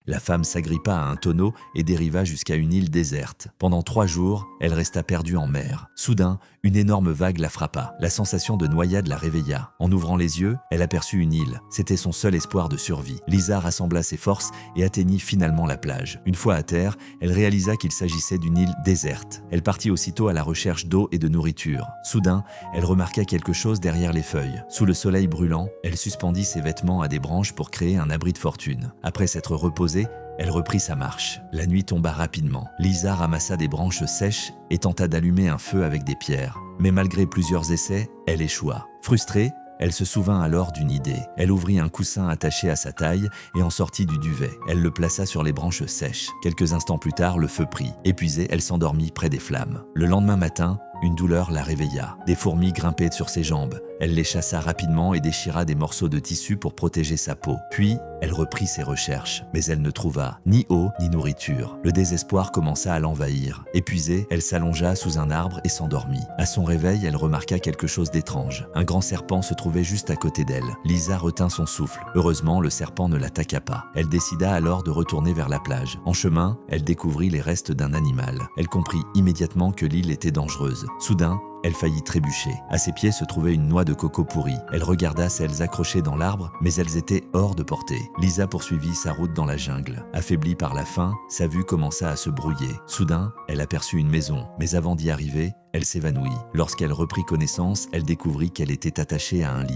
La femme s'agrippa à un tonneau et dériva jusqu'à une île déserte. Pendant 3 jours, elle resta perdue en mer. Soudain, une énorme vague la frappa. La sensation de noyade la réveilla. En ouvrant les yeux, elle aperçut une île. C'était son seul espoir de survie. Lisa rassembla ses forces et atteignit finalement la plage. Une fois à terre, elle réalisa qu'il s'agissait d'une île déserte. Elle partit aussitôt à la recherche d'eau et de nourriture. Soudain, elle remarqua quelque chose derrière les feuilles. Sous le soleil brûlant, elle suspendit ses vêtements à des branches pour créer un abri de fortune. Après s'être reposée, elle reprit sa marche. La nuit tomba rapidement. Lisa ramassa des branches sèches et tenta d'allumer un feu avec des pierres. Mais malgré plusieurs essais, elle échoua. Frustrée, elle se souvint alors d'une idée. Elle ouvrit un coussin attaché à sa taille et en sortit du duvet. Elle le plaça sur les branches sèches. Quelques instants plus tard, le feu prit. Épuisée, elle s'endormit près des flammes. Le lendemain matin, une douleur la réveilla. Des fourmis grimpaient sur ses jambes. Elle les chassa rapidement et déchira des morceaux de tissu pour protéger sa peau. Puis, elle reprit ses recherches, mais elle ne trouva ni eau ni nourriture. Le désespoir commença à l'envahir. Épuisée, elle s'allongea sous un arbre et s'endormit. À son réveil, elle remarqua quelque chose d'étrange. Un grand serpent se trouvait juste à côté d'elle. Lisa retint son souffle. Heureusement, le serpent ne l'attaqua pas. Elle décida alors de retourner vers la plage. En chemin, elle découvrit les restes d'un animal. Elle comprit immédiatement que l'île était dangereuse. Soudain, elle faillit trébucher. À ses pieds se trouvait une noix de coco pourrie. Elle regarda celles accrochées dans l'arbre, mais elles étaient hors de portée. Lisa poursuivit sa route dans la jungle. Affaiblie par la faim, sa vue commença à se brouiller. Soudain, elle aperçut une maison, mais avant d'y arriver, elle s'évanouit. Lorsqu'elle reprit connaissance, elle découvrit qu'elle était attachée à un lit.